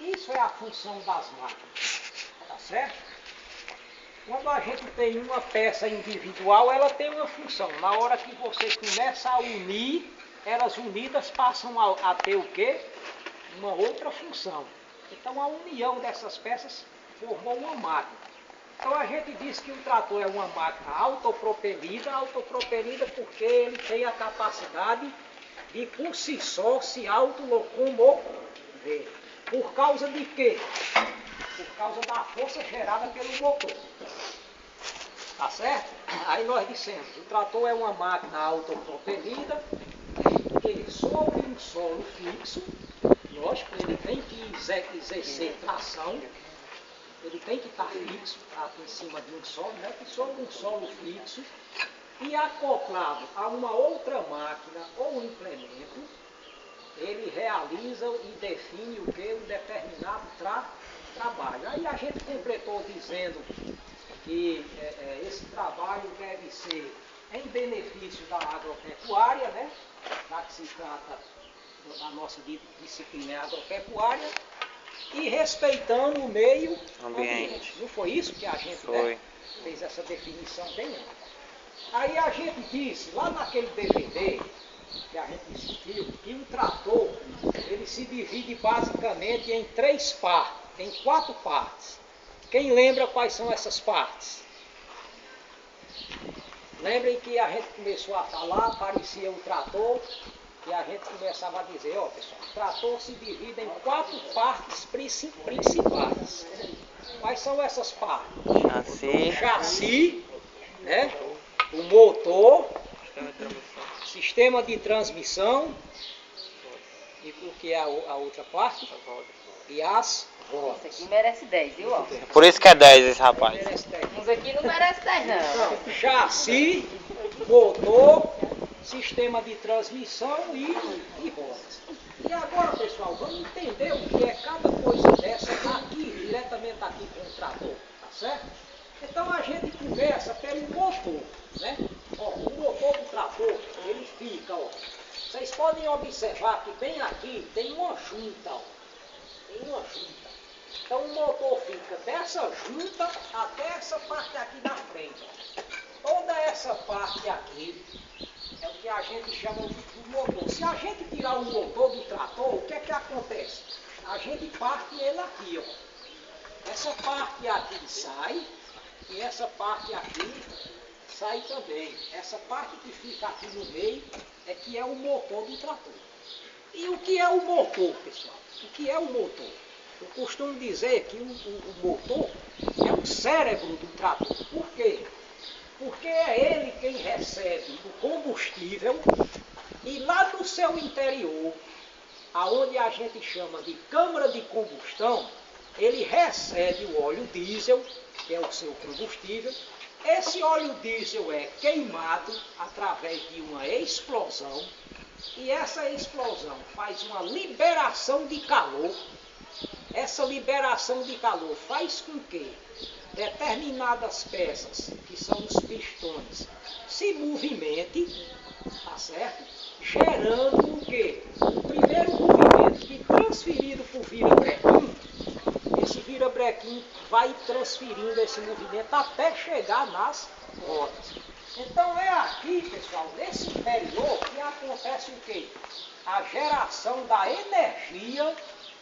Isso é a função das máquinas, tá certo? Quando a gente tem uma peça individual, ela tem uma função. Na hora que você começa a unir, elas unidas passam a ter o quê? Uma outra função. Então a união dessas peças formou uma máquina. Então a gente diz que o trator é uma máquina autopropelida porque ele tem a capacidade de por si só se autolocomover. Por causa de quê? Por causa da força gerada pelo motor. Tá certo? Aí nós dissemos, o trator é uma máquina autopropelida que sobre um solo fixo, lógico, ele tem que exercer tração, ele tem que estar fixo em cima de um solo, né? Que sobre um solo fixo e acoplado a uma outra máquina ou implemento, ele realiza e define o que? Um determinado trabalho. Aí a gente completou dizendo que esse trabalho deve ser em benefício da agropecuária, né? Já que se trata da nossa disciplina agropecuária, e respeitando o meio ambiente. Não foi isso que a gente fez essa definição bem antes. Aí a gente disse, lá naquele DVD que a gente assistiu, que o trator ele se divide basicamente em em 4 partes. Quem lembra quais são essas partes? Lembrem que a gente começou a falar, aparecia o trator, e a gente começava a dizer, ó pessoal, o trator se divide em 4 partes principais. Quais são essas partes? O chassi, né? O motor, sistema de transmissão, e o que é a outra parte? E as rodas. Esse aqui merece 10, viu? Por isso que é 10 esse rapaz. Uns aqui não merece 10 não. Então, chassi, motor, sistema de transmissão e rodas. E agora, pessoal, vamos entender o que é cada coisa dessa aqui, diretamente aqui com o trator, tá certo? Então a gente começa pelo motor, né? Ó, o motor do trator, ele fica, ó. Vocês podem observar que bem aqui tem uma junta, ó. Tem uma junta. Então o motor fica dessa junta até essa parte aqui na frente, ó. Toda essa parte aqui é o que a gente chama de motor. Se a gente tirar o motor do trator, o que é que acontece? A gente parte ele aqui, ó. Essa parte aqui sai e essa parte aqui sai também. Essa parte que fica aqui no meio é que é o motor do trator. E o que é o motor, pessoal? O que é o motor? Eu costumo dizer que o motor é o cérebro do trator. Por quê? Porque é ele quem recebe o combustível e lá no seu interior, aonde a gente chama de câmara de combustão, ele recebe o óleo diesel, que é o seu combustível. Esse óleo diesel é queimado através de uma explosão e essa explosão faz uma liberação de calor. Essa liberação de calor faz com que determinadas peças, que são os pistões, se movimentem, tá certo? Gerando o quê? O primeiro movimento que transferido por virabrequim, esse virabrequim vai transferindo esse movimento até chegar nas rodas. Então é aqui, pessoal, nesse interior que acontece o quê? A geração da energia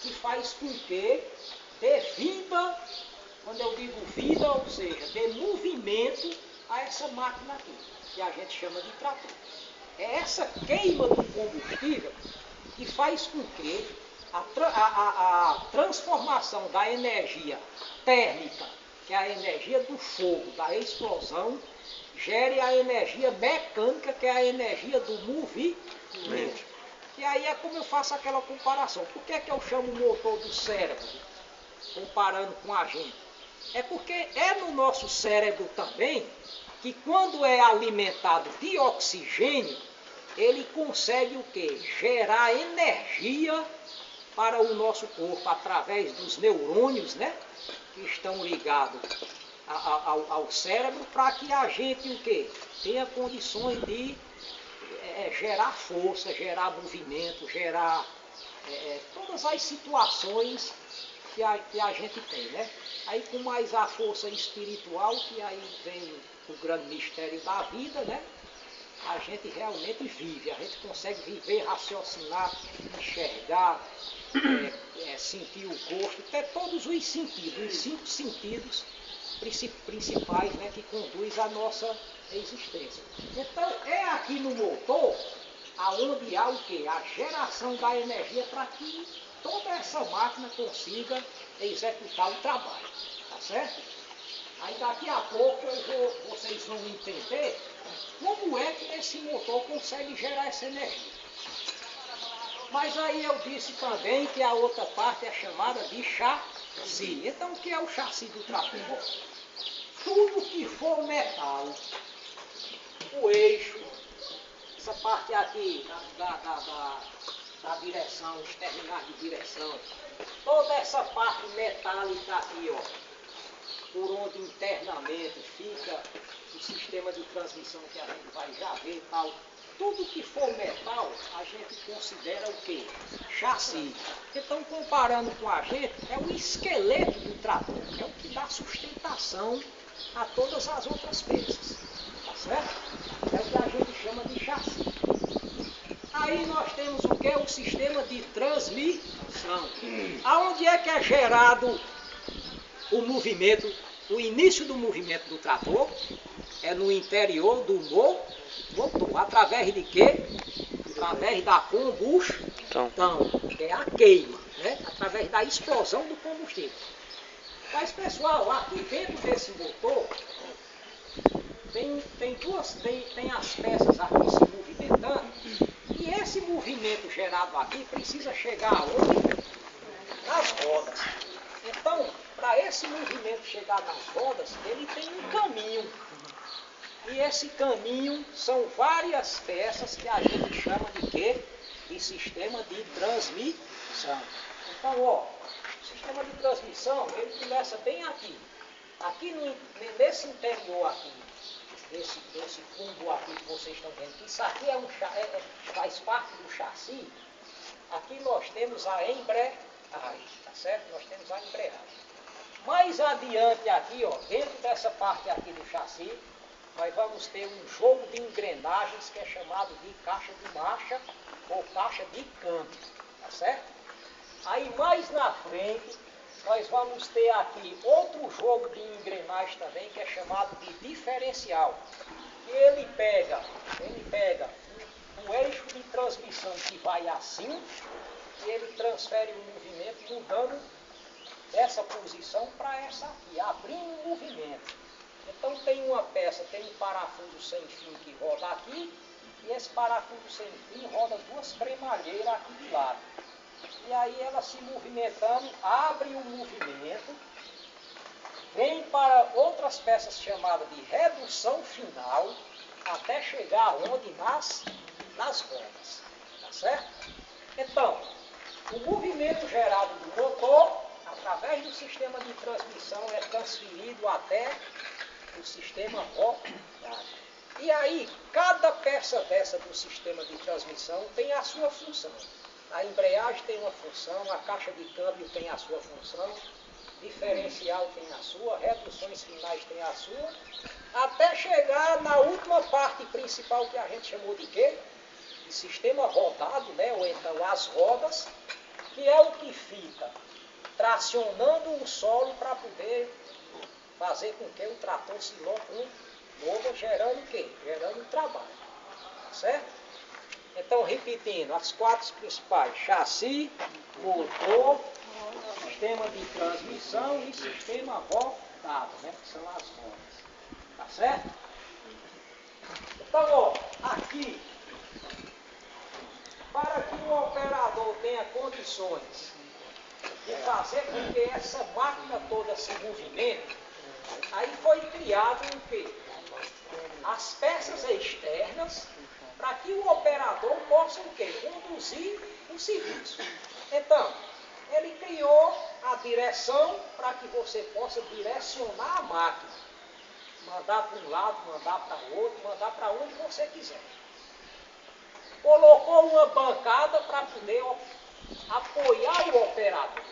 que faz com que dê vida, quando eu digo vida, ou seja, dê movimento a essa máquina aqui, que a gente chama de trator. É essa queima do combustível que faz com que a transformação da energia térmica, que é a energia do fogo, da explosão, gere a energia mecânica, que é a energia do movimento. E aí é como eu faço aquela comparação. Por que é que eu chamo o motor do cérebro, comparando com a gente? É porque é no nosso cérebro também que quando é alimentado de oxigênio, ele consegue o quê? Gerar energia para o nosso corpo através dos neurônios, né? Que estão ligados ao cérebro, para que a gente o quê? Tenha condições de gerar força, gerar movimento, gerar todas as situações que a gente tem, né? Aí com mais a força espiritual, que aí vem o grande mistério da vida, né? A gente realmente vive, a gente consegue viver, raciocinar, enxergar, sentir o gosto, até todos os sentidos, os 5 sentidos principais, né, que conduz a nossa existência. Então é aqui no motor aonde há o quê? A geração da energia para que toda essa máquina consiga executar o trabalho, tá certo? Aí daqui a pouco vocês vão entender como é que esse motor consegue gerar essa energia. Mas aí eu disse também que a outra parte é chamada de chassi. Então o que é o chassi do trator? Tudo que for metal, o eixo, essa parte aqui da direção, os terminais de direção, toda essa parte metálica aqui, ó, por onde internamente fica o sistema de transmissão que a gente vai já ver e tal. Tudo que for metal, a gente considera o quê? Chassi. Então, comparando com a gente, é o esqueleto do trator, é o que dá sustentação a todas as outras peças. Tá certo? É o que a gente chama de chassi. Aí nós temos o que? O sistema de transmissão. Aonde é que é gerado o movimento, o início do movimento do trator? É no interior do motor. Através de quê? Através da combustão, que é a queima, né? Através da explosão do combustível. Mas pessoal, aqui dentro desse motor tem as peças aqui se movimentando, e esse movimento gerado aqui precisa chegar aonde? Nas rodas. Então, para esse movimento chegar nas rodas, ele tem um caminho. E esse caminho são várias peças que a gente chama de quê? De sistema de transmissão. Então, ó, o sistema de transmissão, ele começa bem aqui. Aqui nesse interior aqui, desse fundo aqui que vocês estão vendo, que isso aqui faz parte do chassi. Aqui nós temos a embreagem, tá certo? Nós temos a embreagem. Mais adiante aqui, ó, dentro dessa parte aqui do chassi, nós vamos ter um jogo de engrenagens que é chamado de caixa de marcha ou caixa de câmbio, tá certo? Aí mais na frente, nós vamos ter aqui outro jogo de engrenagens também que é chamado de diferencial. E ele pega um eixo de transmissão que vai assim, e ele transfere o movimento mudando dessa posição para essa aqui, abrindo o movimento. Então tem uma peça, tem um parafuso sem fio que roda aqui, e esse parafuso sem fio roda duas cremalheiras aqui de lado. E aí ela se movimentando, abre o movimento, vem para outras peças chamadas de redução final, até chegar onde? Nas rodas. Tá certo? Então, o movimento gerado do motor, através do sistema de transmissão, é transferido até o sistema rotário. E aí, cada peça dessa do sistema de transmissão tem a sua função. A embreagem tem uma função, a caixa de câmbio tem a sua função, diferencial tem a sua, reduções finais tem a sua, até chegar na última parte principal que a gente chamou de quê? De sistema rodado, né? Ou então as rodas, que é o que fica tracionando o solo para poder fazer com que o trator se locomova, gerando o quê? Gerando trabalho. Certo? Então, repetindo, as 4 principais: chassi, motor, sistema de transmissão e sistema rodado, né? Que são as rodas. Tá certo? Então, ó, aqui, para que o operador tenha condições de fazer com que essa máquina toda se movimente, aí foi criado o quê? As peças externas para que o operador possa o quê? Conduzir o serviço. Então, ele criou a direção para que você possa direcionar a máquina. Mandar para um lado, mandar para o outro, mandar para onde você quiser. Colocou uma bancada para poder apoiar o operador.